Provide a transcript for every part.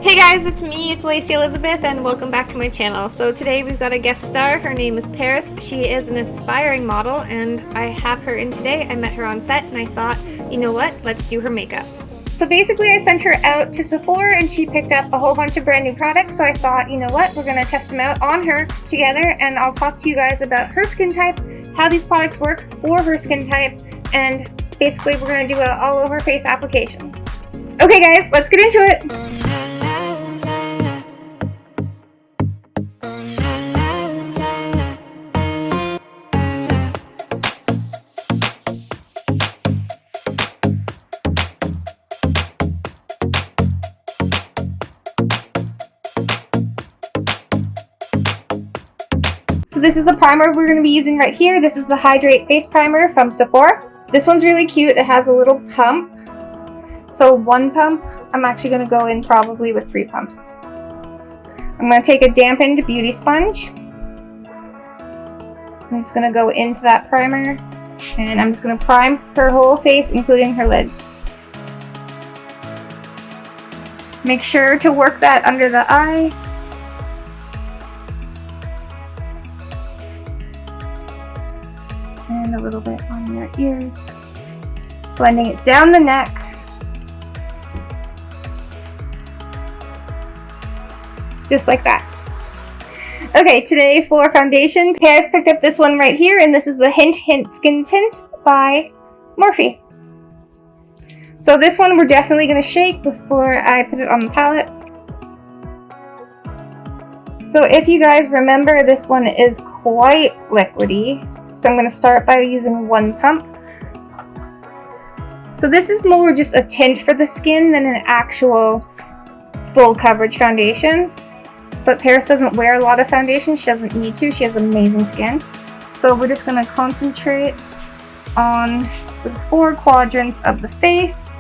Hey guys, it's me, it's Lacey Elizabeth, and welcome back to my channel. So today we've got a guest star. Her name is Parris. She is an aspiring model, and I have her in today. I met her on set, and I thought, you know what, let's do her makeup. So basically I sent her out to Sephora, and she picked up a whole bunch of brand new products, so I thought, you know what, we're going to test them out on her together, and I'll talk to you guys about her skin type, how these products work for her skin type, and basically we're going to do an all-over face application. Okay guys, let's get into it! So this is the primer we're going to be using right here. This is the Hydrate face primer from Sephora. This one's really cute. It has a little pump. So one pump, I'm actually going to go in probably with 3 pumps. I'm going to take a dampened beauty sponge. I'm just going to go into that primer, and I'm just going to prime her whole face, including her lids. Make sure to work that under the eye. And a little bit on your ears. Blending it down the neck. Just like that. Okay, today for foundation, Parris picked up this one right here, and this is the Hint Skin Tint by Morphe. So this one we're definitely going to shake before I put it on the palette. So if you guys remember, this one is quite liquidy. So I'm going to start by using 1 pump. So this is more just a tint for the skin than an actual full coverage foundation. But Parris doesn't wear a lot of foundation. She doesn't need to. She has amazing skin. So we're just going to concentrate on the 4 quadrants of the face.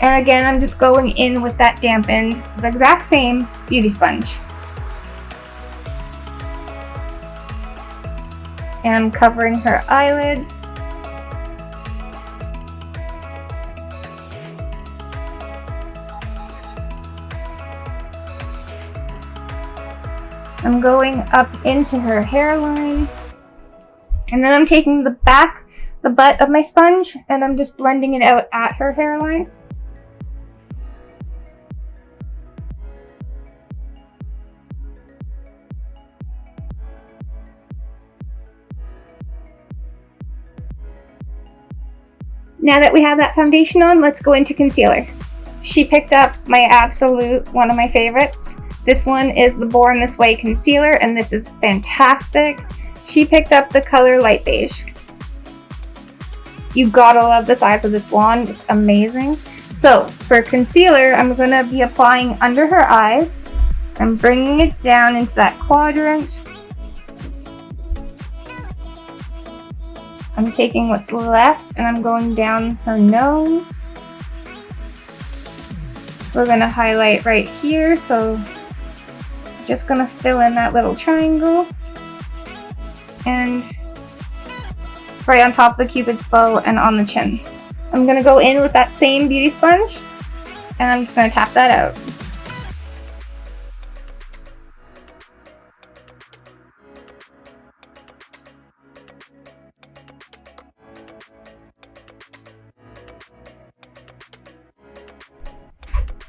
And again, I'm just going in with that dampened, the exact same beauty sponge. And I'm covering her eyelids. I'm going up into her hairline. And then I'm taking the butt of my sponge, and I'm just blending it out at her hairline. Now that we have that foundation on, let's go into concealer. She picked up my absolute one of my favorites. This one is the Born This Way concealer, and this is fantastic. She picked up the color Light Beige. You gotta love the size of this wand, it's amazing. So for concealer, I'm gonna be applying under her eyes. I'm bringing it down into that quadrant. I'm taking what's left and I'm going down her nose. We're going to highlight right here, so I'm just going to fill in that little triangle. And right on top of the Cupid's bow and on the chin. I'm going to go in with that same beauty sponge, and I'm just going to tap that out.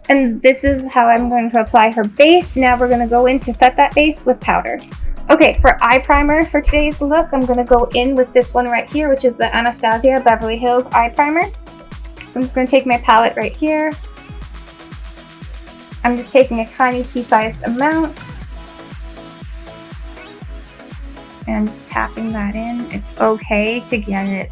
And this is how I'm going to apply her base. Now we're going to go in to set that base with powder. Okay, for eye primer for today's look, I'm going to go in with this one right here, which is the Anastasia Beverly Hills Eye Primer. I'm just going to take my palette right here. I'm just taking a tiny pea-sized amount. And just tapping that in. It's okay to get it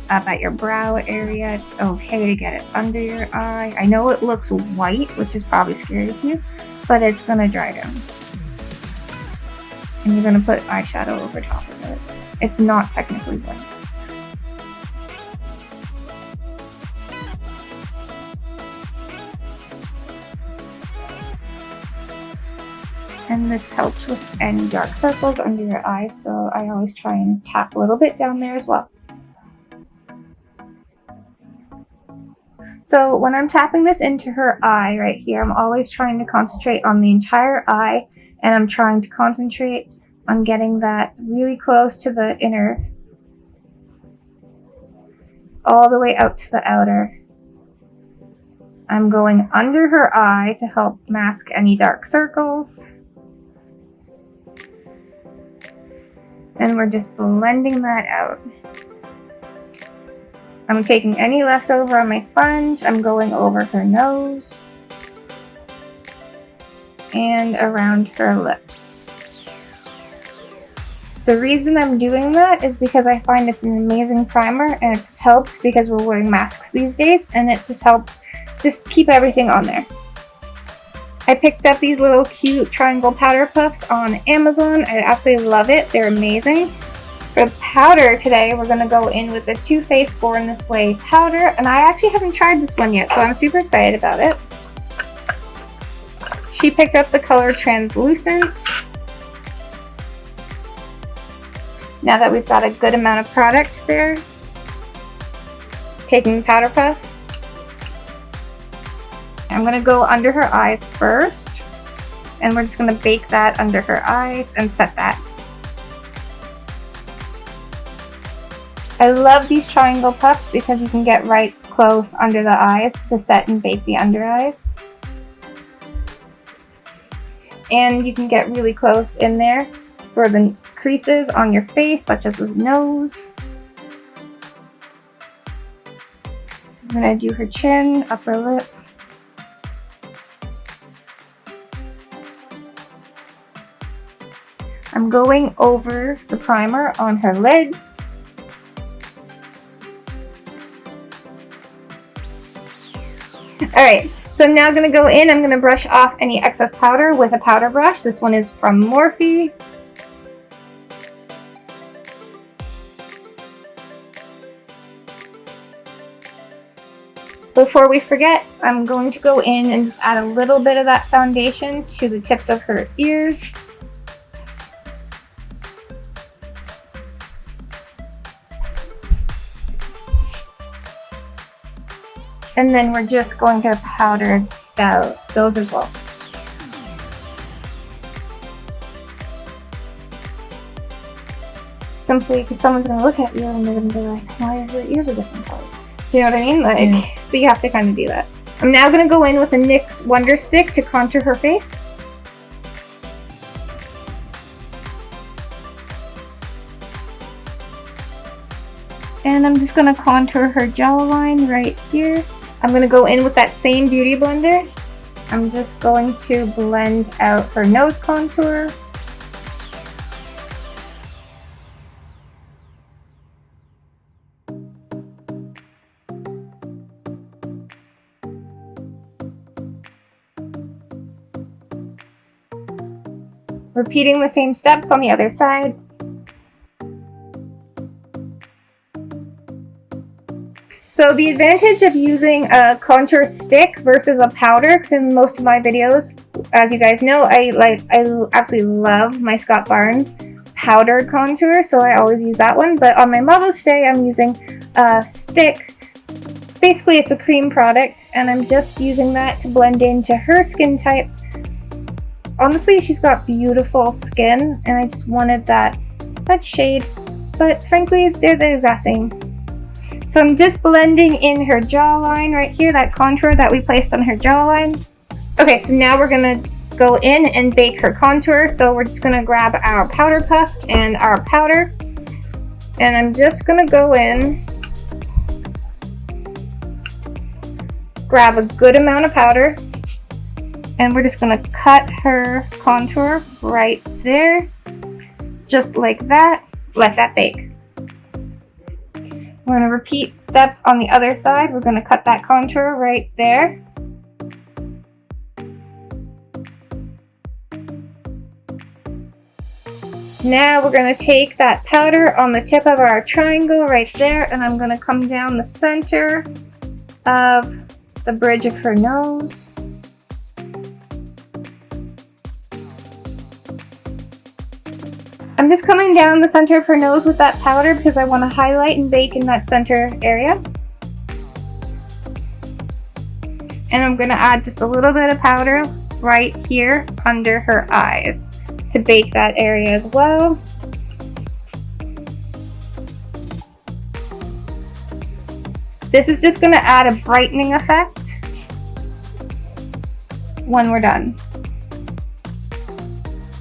up at your brow area. It's okay to get it under your eye. I know it looks white, which is probably scary to you, but it's gonna dry down. And you're gonna put eyeshadow over top of it. It's not technically white. And this helps with any dark circles under your eyes, so I always try and tap a little bit down there as well. So when I'm tapping this into her eye right here, I'm always trying to concentrate on the entire eye, and I'm trying to concentrate on getting that really close to the inner, all the way out to the outer. I'm going under her eye to help mask any dark circles. And we're just blending that out. I'm taking any leftover on my sponge. I'm going over her nose and around her lips. The reason I'm doing that is because I find it's an amazing primer, and it just helps because we're wearing masks these days, and it just helps just keep everything on there. I picked up these little cute triangle powder puffs on Amazon. I absolutely love it. They're amazing. For powder today, we're going to go in with the Too Faced Born This Way powder, and I actually haven't tried this one yet, so I'm super excited about it. She picked up the color Translucent. Now that we've got a good amount of product there, taking the powder puff, I'm going to go under her eyes first, and we're just going to bake that under her eyes and set that. I love these triangle puffs because you can get right close under the eyes to set and bake the under eyes. And you can get really close in there for the creases on your face, such as the nose. I'm going to do her chin, upper lip. I'm going over the primer on her legs. Alright, so I'm now going to go in. I'm going to brush off any excess powder with a powder brush. This one is from Morphe. Before we forget, I'm going to go in and just add a little bit of that foundation to the tips of her ears. And then we're just going to powder those as well. Simply because someone's going to look at you and they're going to be like, why are your ears a different color? You know what I mean? Like, yeah. So you have to kind of do that. I'm now going to go in with a NYX Wonder Stick to contour her face. And I'm just going to contour her jawline right here. I'm going to go in with that same beauty blender. I'm just going to blend out her nose contour. Repeating the same steps on the other side. So the advantage of using a contour stick versus a powder, because in most of my videos, as you guys know, I absolutely love my Scott Barnes powdered contour, so I always use that one. But on my models today, I'm using a stick. Basically, it's a cream product, and I'm just using that to blend into her skin type. Honestly, she's got beautiful skin, and I just wanted that shade, but frankly, they're the exact same. So I'm just blending in her jawline right here, that contour that we placed on her jawline. Okay, so now we're gonna go in and bake her contour. So we're just gonna grab our powder puff and our powder, and I'm just gonna go in, grab a good amount of powder, and we're just gonna cut her contour right there, just like that. Let that bake. We're going to repeat steps on the other side. We're going to cut that contour right there. Now we're going to take that powder on the tip of our triangle right there, and I'm going to come down the center of the bridge of her nose. I'm just coming down the center of her nose with that powder because I want to highlight and bake in that center area. And I'm going to add just a little bit of powder right here under her eyes to bake that area as well. This is just going to add a brightening effect when we're done.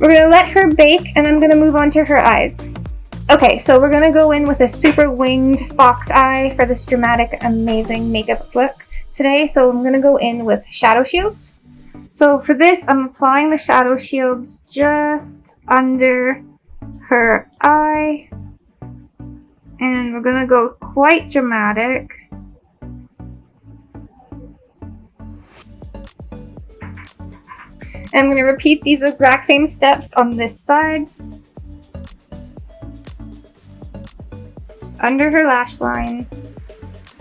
We're going to let her bake and I'm going to move on to her eyes. Okay, so we're going to go in with a super winged fox eye for this dramatic, amazing makeup look today. So I'm going to go in with shadow shields. So for this, I'm applying the shadow shields just under her eye. And we're going to go quite dramatic. And I'm going to repeat these exact same steps on this side. Just under her lash line,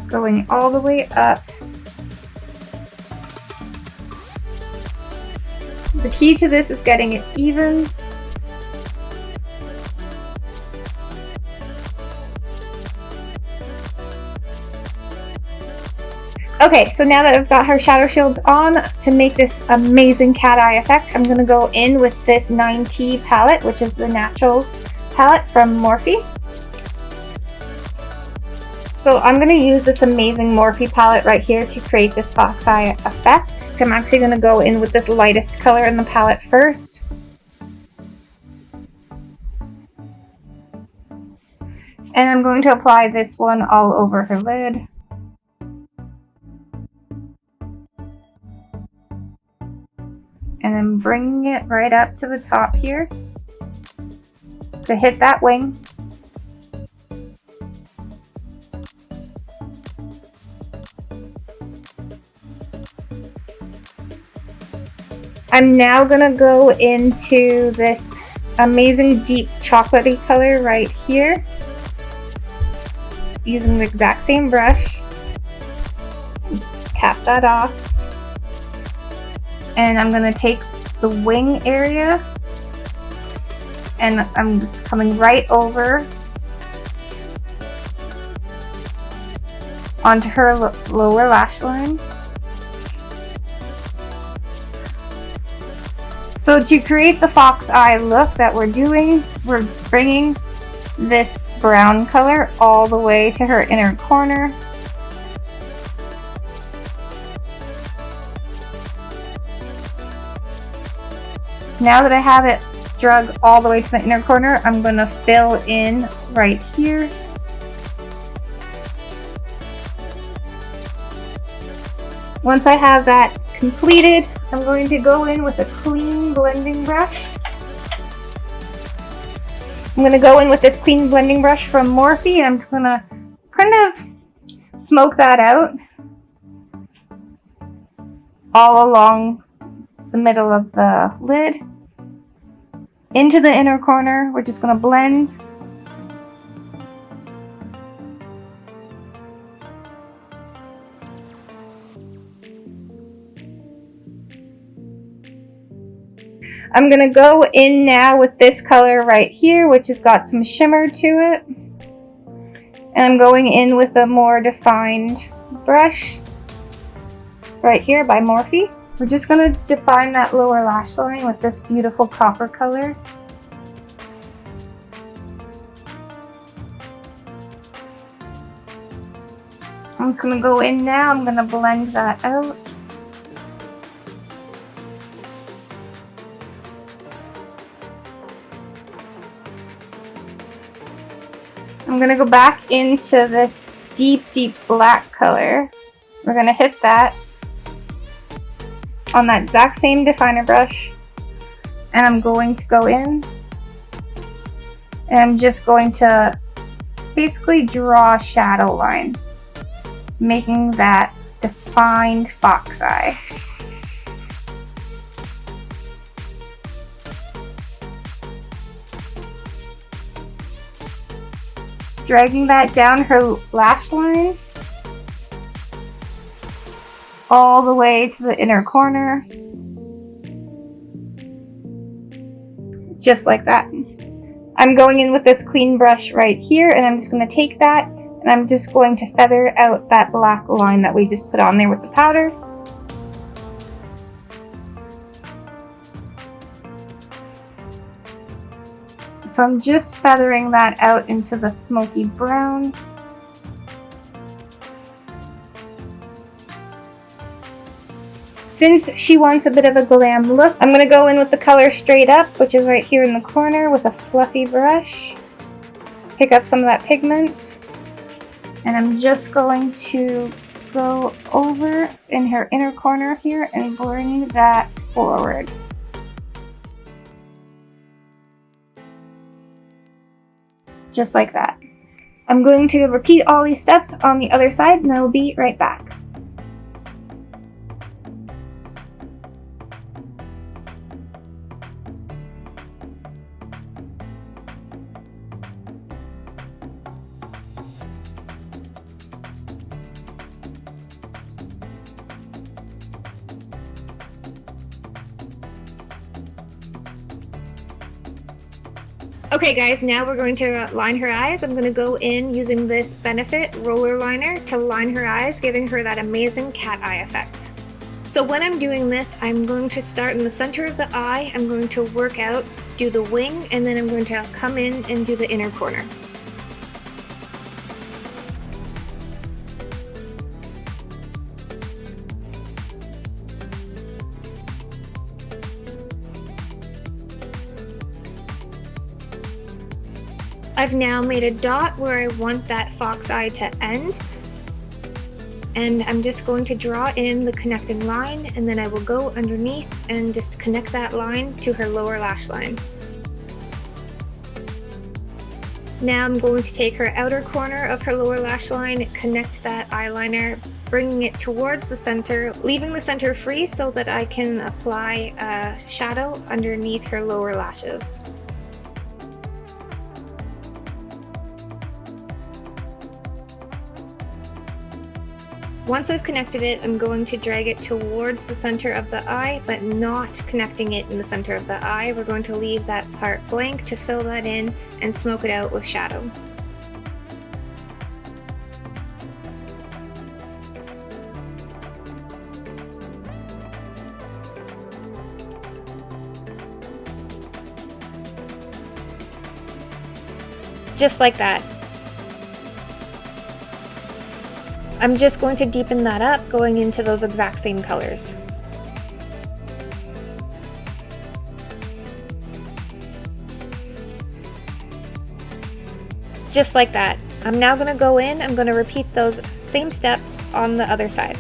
going all the way up. The key to this is getting it even. Okay, so now that I've got her shadow shields on, to make this amazing cat eye effect, I'm going to go in with this 9T palette, which is the Naturals palette from Morphe. So I'm going to use this amazing Morphe palette right here to create this fox eye effect. I'm actually going to go in with this lightest color in the palette first. And I'm going to apply this one all over her lid. And then bringing it right up to the top here to hit that wing. I'm now gonna go into this amazing deep chocolatey color right here, using the exact same brush. Tap that off. And I'm going to take the wing area and I'm just coming right over onto her lower lash line. So to create the fox eye look that we're doing, we're just bringing this brown color all the way to her inner corner. Now that I have it drug all the way to the inner corner, I'm going to fill in right here. Once I have that completed, I'm going to go in with a clean blending brush. I'm going to go in with this clean blending brush from Morphe and I'm just going to kind of smoke that out all along the middle of the lid. Into the inner corner, we're just going to blend. I'm going to go in now with this color right here, which has got some shimmer to it. And I'm going in with a more defined brush right here by Morphe. We're just going to define that lower lash line with this beautiful copper color. I'm just going to go in now. I'm going to blend that out. I'm going to go back into this deep, deep black color. We're going to hit that on that exact same definer brush, and I'm going to go in and I'm just going to basically draw a shadow line, making that defined fox eye. Dragging that down her lash line all the way to the inner corner, just like that. I'm going in with this clean brush right here, and I'm just going to take that and I'm just going to feather out that black line that we just put on there with the powder. So I'm just feathering that out into the smoky brown. Since she wants a bit of a glam look, I'm going to go in with the color Straight Up, which is right here in the corner, with a fluffy brush. Pick up some of that pigment. And I'm just going to go over in her inner corner here and bring that forward. Just like that. I'm going to repeat all these steps on the other side, and I will be right back. Okay guys, now we're going to line her eyes. I'm going to go in using this Benefit roller liner to line her eyes, giving her that amazing cat eye effect. So when I'm doing this, I'm going to start in the center of the eye, I'm going to work out, do the wing, and then I'm going to come in and do the inner corner. I've now made a dot where I want that fox eye to end, and I'm just going to draw in the connecting line, and then I will go underneath and just connect that line to her lower lash line. Now I'm going to take her outer corner of her lower lash line, connect that eyeliner, bringing it towards the center, leaving the center free so that I can apply a shadow underneath her lower lashes. Once I've connected it, I'm going to drag it towards the center of the eye, but not connecting it in the center of the eye. We're going to leave that part blank to fill that in and smoke it out with shadow. Just like that. I'm just going to deepen that up, going into those exact same colors. Just like that. I'm now going to go in, I'm going to repeat those same steps on the other side.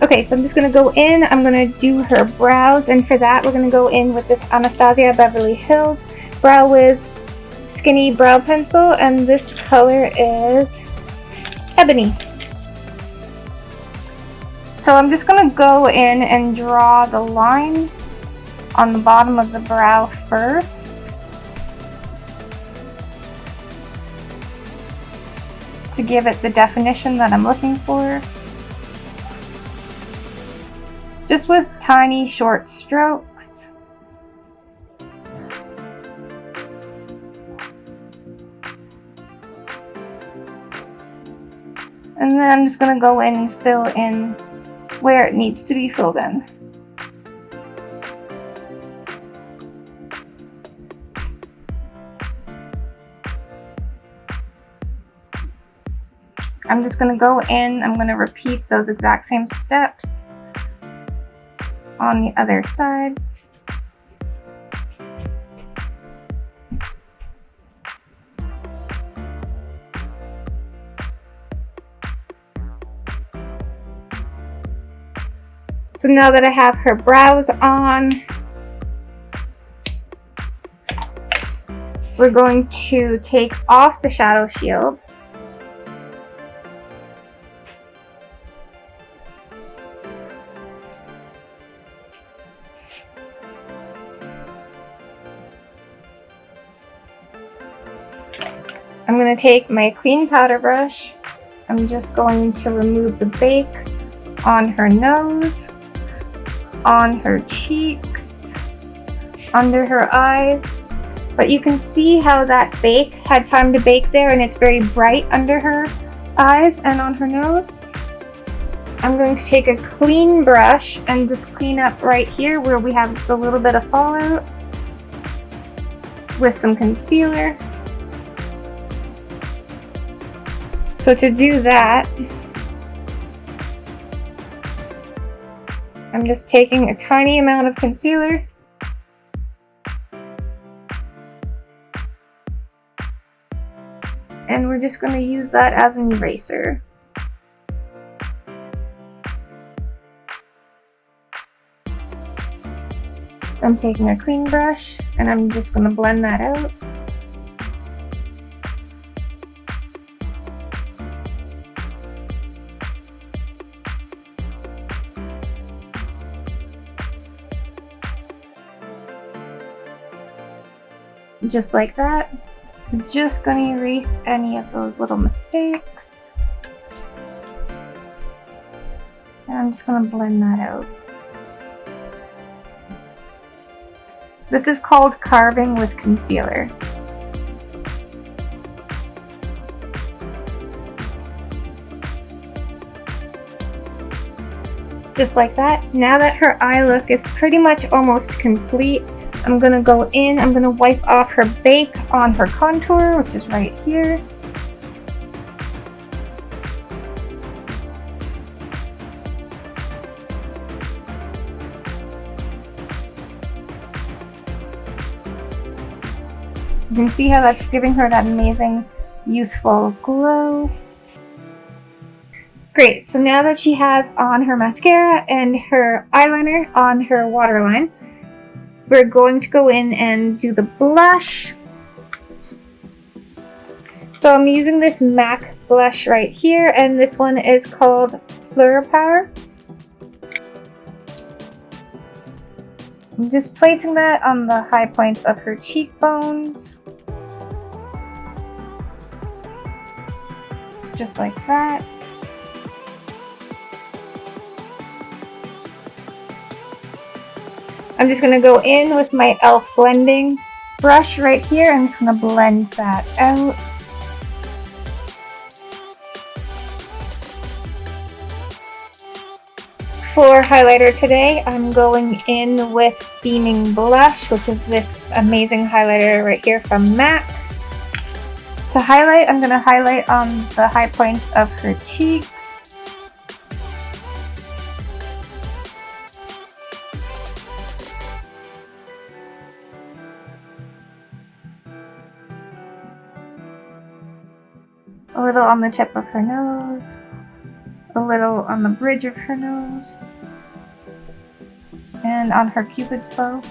Okay, so I'm just going to go in, I'm going to do her brows, and for that we're going to go in with this Anastasia Beverly Hills Brow Wiz Skinny Brow Pencil, and this color is Ebony. So I'm just going to go in and draw the line on the bottom of the brow first. To give it the definition that I'm looking for. Just with tiny short strokes. And then I'm just going to go in and fill in where it needs to be filled in. I'm just going to go in, I'm going to repeat those exact same steps on the other side. So now that I have her brows on, we're going to take off the shadow shields. I'm going to take my clean powder brush. I'm just going to remove the bake on her nose, on her cheeks, under her eyes. But you can see how that bake had time to bake there, and it's very bright under her eyes and on her nose. I'm going to take a clean brush and just clean up right here where we have just a little bit of fallout with some concealer. So to do that, I'm just taking a tiny amount of concealer and we're just going to use that as an eraser. I'm taking a clean brush and I'm just going to blend that out. Just like that. I'm just going to erase any of those little mistakes. And I'm just going to blend that out. This is called carving with concealer. Just like that. Now that her eye look is pretty much almost complete, I'm going to go in, I'm going to wipe off her bake on her contour, which is right here. You can see how that's giving her that amazing youthful glow. Great, so now that she has on her mascara and her eyeliner on her waterline, we're going to go in and do the blush. So I'm using this MAC blush right here, and this one is called Fleur Power. I'm just placing that on the high points of her cheekbones. Just like that. I'm just going to go in with my e.l.f. blending brush right here. I'm just going to blend that out. For highlighter today, I'm going in with Beaming Blush, which is this amazing highlighter right here from MAC. To highlight, I'm going to highlight on the high points of her cheeks. A little on the tip of her nose. A little on the bridge of her nose. And on her cupid's bow.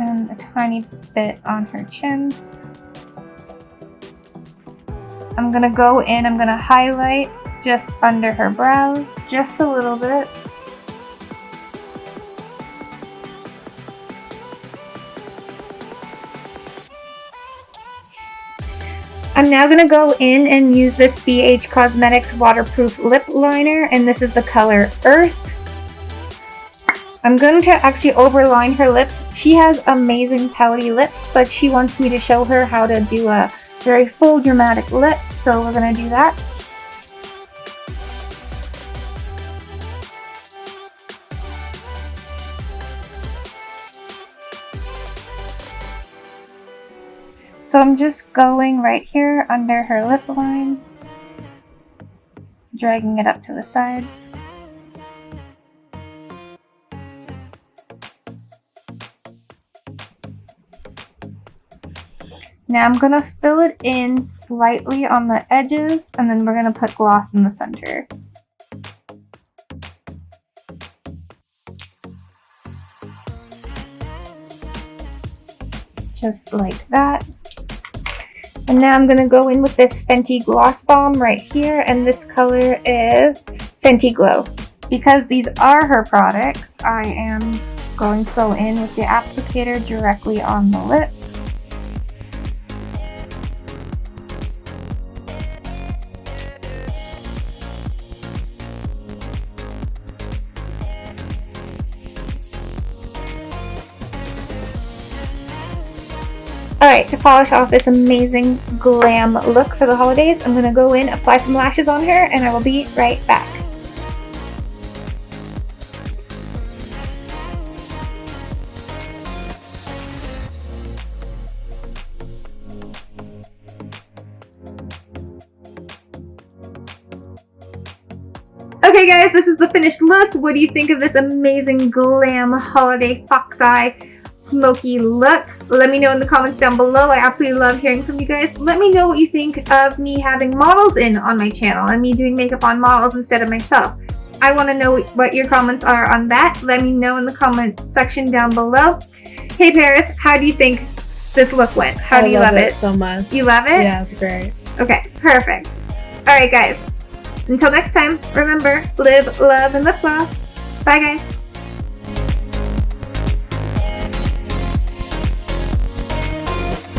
And a tiny bit on her chin. I'm going to go in, I'm going to highlight just under her brows, just a little bit. I'm now going to go in and use this BH Cosmetics waterproof lip liner, and this is the color Earth. I'm going to actually overline her lips. She has amazing pouty lips, but she wants me to show her how to do a very full dramatic lip, so we're going to do that. So I'm just going right here under her lip line, dragging it up to the sides. Now I'm going to fill it in slightly on the edges, and then we're going to put gloss in the center. Just like that. And now I'm going to go in with this Fenty Gloss Bomb right here, and this color is Fenty Glow. Because these are her products, I am going to go in with the applicator directly on the lip. Alright, to polish off this amazing glam look for the holidays, I'm going to go in, apply some lashes on her, and I will be right back. Okay guys, this is the finished look. What do you think of this amazing glam holiday fox eye smoky look? Let me know in the comments down below. I absolutely love hearing from you guys. Let me know what you think of me having models in on my channel and me doing makeup on models instead of myself. I want to know what your comments are on that. Let me know in the comment section down below. Hey Parris, how do you think this look went? How do you love it? I love it so much. You love it? Yeah, it's great. Okay, perfect. Alright guys, until next time, remember, live, love, and lip gloss. Bye guys.